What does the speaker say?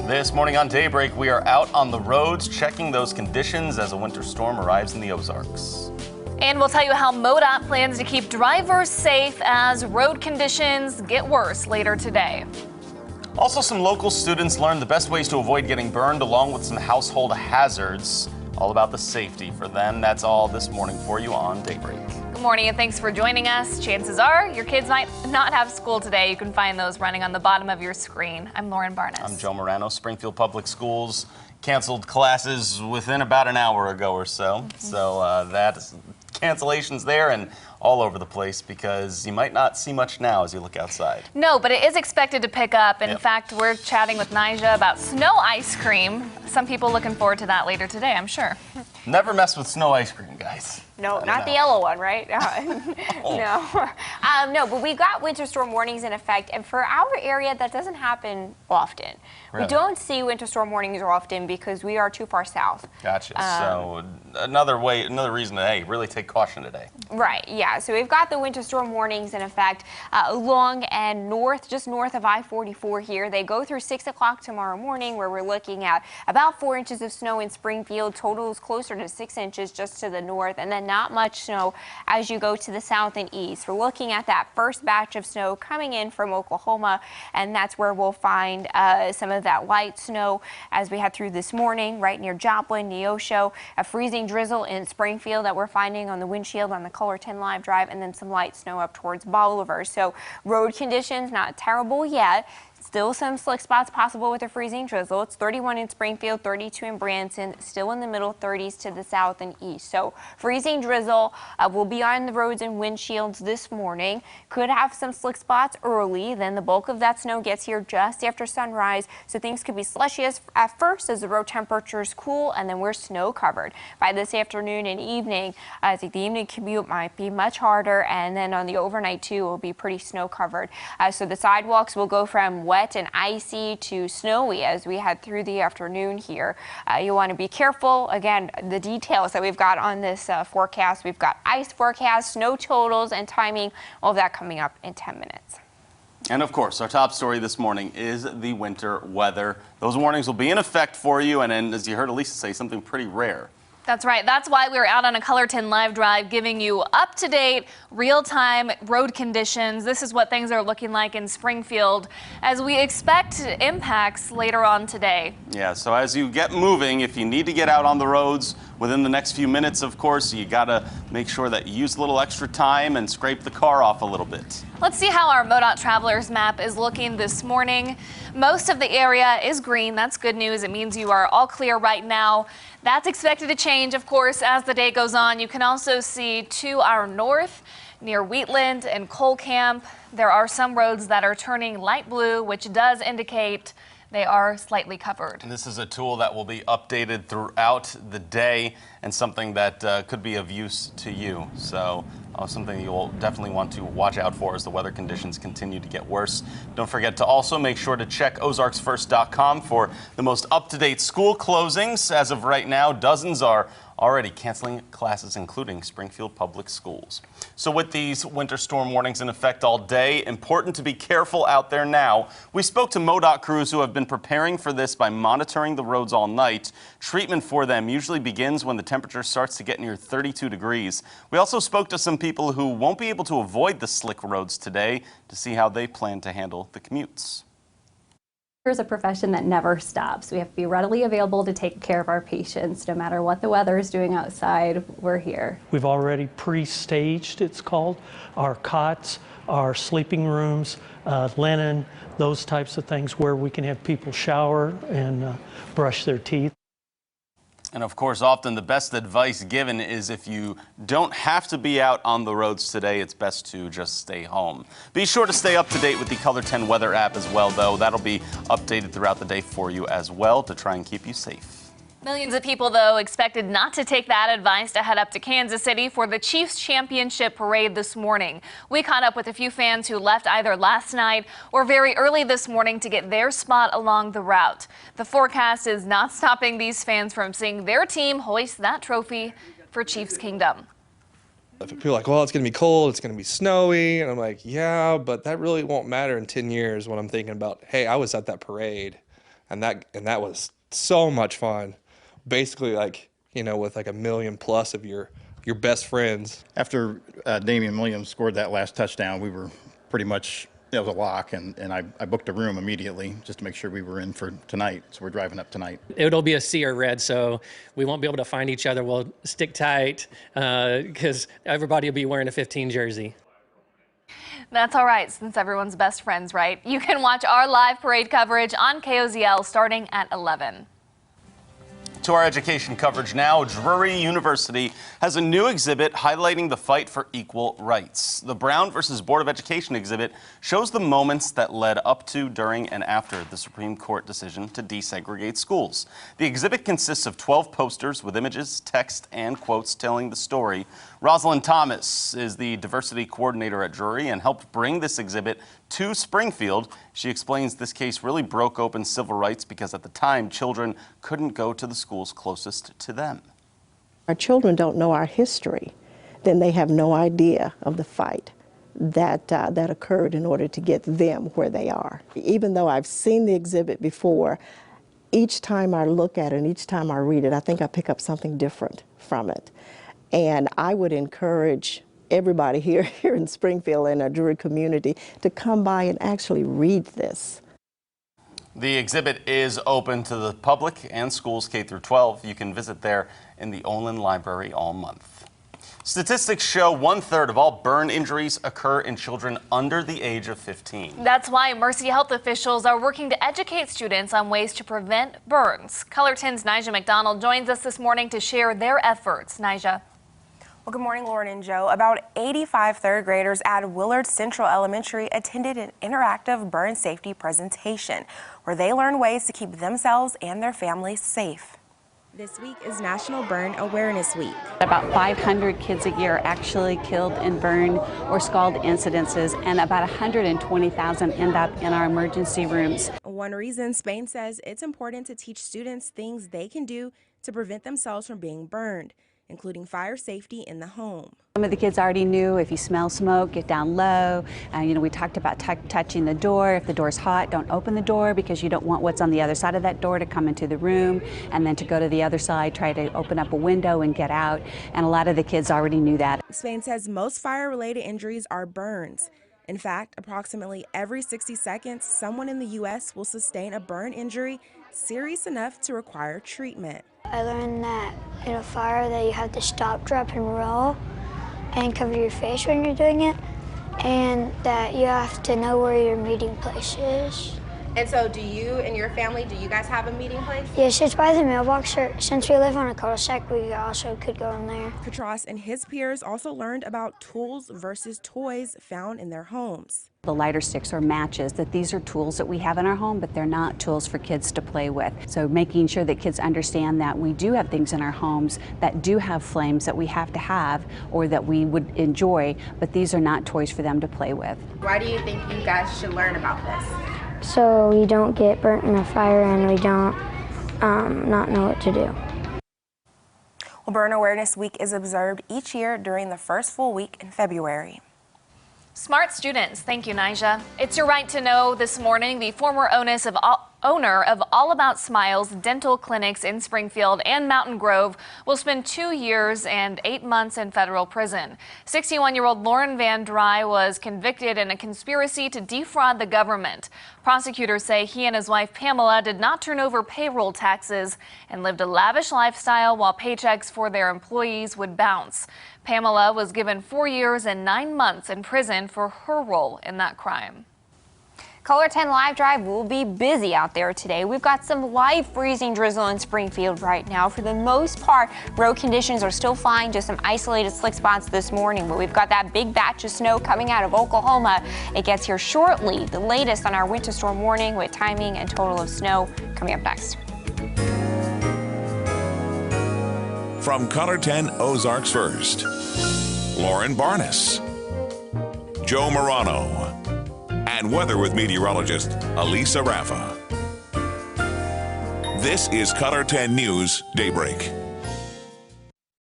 This morning on Daybreak, we are out on the roads checking those conditions as a winter storm arrives in the Ozarks. And we'll tell you how MoDOT plans to keep drivers safe as road conditions get worse later today. Also, some local students learned the best ways to avoid getting burned along with some household hazards. All about the safety for them. That's all this morning for you on Daybreak. Good morning and thanks for joining us. Chances are your kids might not have school today. You can find those running on the bottom of your screen. I'm Lauren Barnes. I'm Joe Morano. Springfield Public Schools canceled classes within about an hour ago or so. So that's cancellations there and all over the place because you might not see much now as you look outside. No, but it is expected to pick up. In fact, we're chatting with Nija about snow ice cream. Some people looking forward to that later today, I'm sure. Never mess with snow ice cream, guys. No, not the yellow one, right? No, but we've got winter storm warnings in effect, and for our area, that doesn't happen often. Really? We don't see winter storm warnings often because we are too far south. Gotcha. So another reason to, hey, really take caution today. Right, yeah. So we've got the winter storm warnings in effect along and north, just north of I-44 here. They go through 6 o'clock tomorrow morning, where we're looking at about 4 inches of snow in Springfield. Total is closer to 6 inches just to the north, and then not much snow as you go to the south and east. We're looking at that first batch of snow coming in from Oklahoma, and that's where we'll find some of that light snow as we head through this morning, right near Joplin, Neosho, a freezing drizzle in Springfield that we're finding on the windshield on the Color 10 Live Drive, and then some light snow up towards Bolivar. So road conditions not terrible yet. Still some slick spots possible with a freezing drizzle. It's 31 in Springfield, 32 in Branson, still in the middle 30s to the south and east. So freezing drizzle will be on the roads and windshields this morning. Could have some slick spots early. Then the bulk of that snow gets here just after sunrise. So things could be slushy at first as the road temperatures cool, and then we're snow covered. By this afternoon and evening, I think the evening commute might be much harder. And then on the overnight too, will be pretty snow covered. So the sidewalks will go from wet and icy to snowy as we head through the afternoon here. You want to be careful. Again, the details that we've got on this forecast, we've got ice forecast, snow totals, and timing, all of that coming up in 10 minutes. And of course, our top story this morning is the winter weather. Those warnings will be in effect for you, and then, as you heard Elisa say, something pretty rare. That's right. That's why we're out on a Color 10 Live Drive giving you up-to-date, real-time road conditions. This is what things are looking like in Springfield as we expect impacts later on today. Yeah, so as you get moving, if you need to get out on the roads within the next few minutes, of course, you got to make sure that you use a little extra time and scrape the car off a little bit. Let's see how our MoDOT Travelers map is looking this morning. Most of the area is green. That's good news. It means you are all clear right now. That's expected to change, of course, as the day goes on. You can also see to our north, near Wheatland and Coal Camp, there are some roads that are turning light blue, which does indicate they are slightly covered. And this is a tool that will be updated throughout the day and something that could be of use to you. So something you'll definitely want to watch out for as the weather conditions continue to get worse. Don't forget to also make sure to check ozarksfirst.com for the most up-to-date school closings. As of right now, dozens are already canceling classes, including Springfield Public Schools. So with these winter storm warnings in effect all day, important to be careful out there now. We spoke to MoDOT crews who have been preparing for this by monitoring the roads all night. Treatment for them usually begins when the temperature starts to get near 32 degrees. We also spoke to some people who won't be able to avoid the slick roads today to see how they plan to handle the commutes. Is a profession that never stops. We have to be readily available to take care of our patients. No matter what the weather is doing outside, we're here. We've already pre-staged, it's called, our cots, our sleeping rooms, linen, those types of things where we can have people shower and brush their teeth. And of course, often the best advice given is if you don't have to be out on the roads today, it's best to just stay home. Be sure to stay up to date with the Color 10 weather app as well, though. That'll be updated throughout the day for you as well to try and keep you safe. Millions of people, though, expected not to take that advice to head up to Kansas City for the Chiefs Championship Parade this morning. We caught up with a few fans who left either last night or very early this morning to get their spot along the route. The forecast is not stopping these fans from seeing their team hoist that trophy for Chiefs Kingdom. People are like, well, it's going to be cold, it's going to be snowy. And I'm like, yeah, but that really won't matter in 10 years when I'm thinking about, hey, I was at that parade. and that was so much fun. Basically, like, you know, with like 1 million plus of your best friends. After Damian Williams scored that last touchdown, we were pretty much, that was a lock, and I booked a room immediately just to make sure we were in for tonight. So we're driving up tonight. It'll be a sea or red, so we won't be able to find each other. We'll stick tight because everybody will be wearing a 15 jersey. That's all right, since everyone's best friends, right? You can watch our live parade coverage on KOZL starting at 11. To our education coverage now, Drury University has a new exhibit highlighting the fight for equal rights. The Brown versus Board of Education exhibit shows the moments that led up to, during, and after the Supreme Court decision to desegregate schools. The exhibit consists of 12 posters with images, text, and quotes telling the story. Rosalind Thomas is the diversity coordinator at Drury and helped bring this exhibit to Springfield. She explains this case really broke open civil rights because at the time, children couldn't go to the schools closest to them. Our children don't know our history, then they have no idea of the fight that occurred in order to get them where they are. Even though I've seen the exhibit before, each time I look at it and each time I read it, I think I pick up something different from it. And I would encourage everybody here in Springfield and our Drury community to come by and actually read this. The exhibit is open to the public and schools K through 12. You can visit there in the Olin Library all month. Statistics show 1/3 of all burn injuries occur in children under the age of 15. That's why Mercy Health officials are working to educate students on ways to prevent burns. Color 10's Nija McDonald joins us this morning to share their efforts. Nija. Well, good morning, Lauren and Joe. About 85 third graders at Willard Central Elementary attended an interactive burn safety presentation where they learned ways to keep themselves and their families safe. This week is National Burn Awareness Week. About 500 kids a year are actually killed in burn or scald incidences, and about 120,000 end up in our emergency rooms. One reason Spain says it's important to teach students things they can do to prevent themselves from being burned, including fire safety in the home. Some of the kids already knew if you smell smoke, get down low. We talked about touching the door. If the door's hot, don't open the door because you don't want what's on the other side of that door to come into the room. And then to go to the other side, try to open up a window and get out. And a lot of the kids already knew that. Spain says most fire-related injuries are burns. In fact, approximately every 60 seconds, someone in the U.S. will sustain a burn injury serious enough to require treatment. I learned that in a fire that you have to stop, drop, and roll and cover your face when you're doing it, and that you have to know where your meeting place is. And so do you and your family, do you guys have a meeting place? Yes, it's by the mailbox. Since we live on a cul-de-sac, we also could go in there. Katros and his peers also learned about tools versus toys found in their homes. The lighter sticks or matches, that these are tools that we have in our home, but they're not tools for kids to play with. So making sure that kids understand that we do have things in our homes that do have flames that we have to have or that we would enjoy, but these are not toys for them to play with. Why do you think you guys should learn about this? So we don't get burnt in a fire and we don't not know what to do. Well, Burn Awareness Week is observed each year during the first full week in February. Smart students. Thank you, Nija. It's your right to know this morning. The former owner of All About Smiles dental clinics in Springfield and Mountain Grove will spend 2 years and 8 months in federal prison. 61-year-old Lauren Van Dry was convicted in a conspiracy to defraud the government. Prosecutors say he and his wife Pamela did not turn over payroll taxes and lived a lavish lifestyle while paychecks for their employees would bounce. Pamela was given 4 years and 9 months in prison for her role in that crime. Color 10 Live Drive will be busy out there today. We've got some live freezing drizzle in Springfield right now. For the most part, road conditions are still fine, just some isolated slick spots this morning, but we've got that big batch of snow coming out of Oklahoma. It gets here shortly. The latest on our winter storm warning with timing and total of snow coming up next. From Color 10 Ozarks First, Lauren Barnes, Joe Morano, and weather with meteorologist Elisa Raffa. This is Color 10 News Daybreak.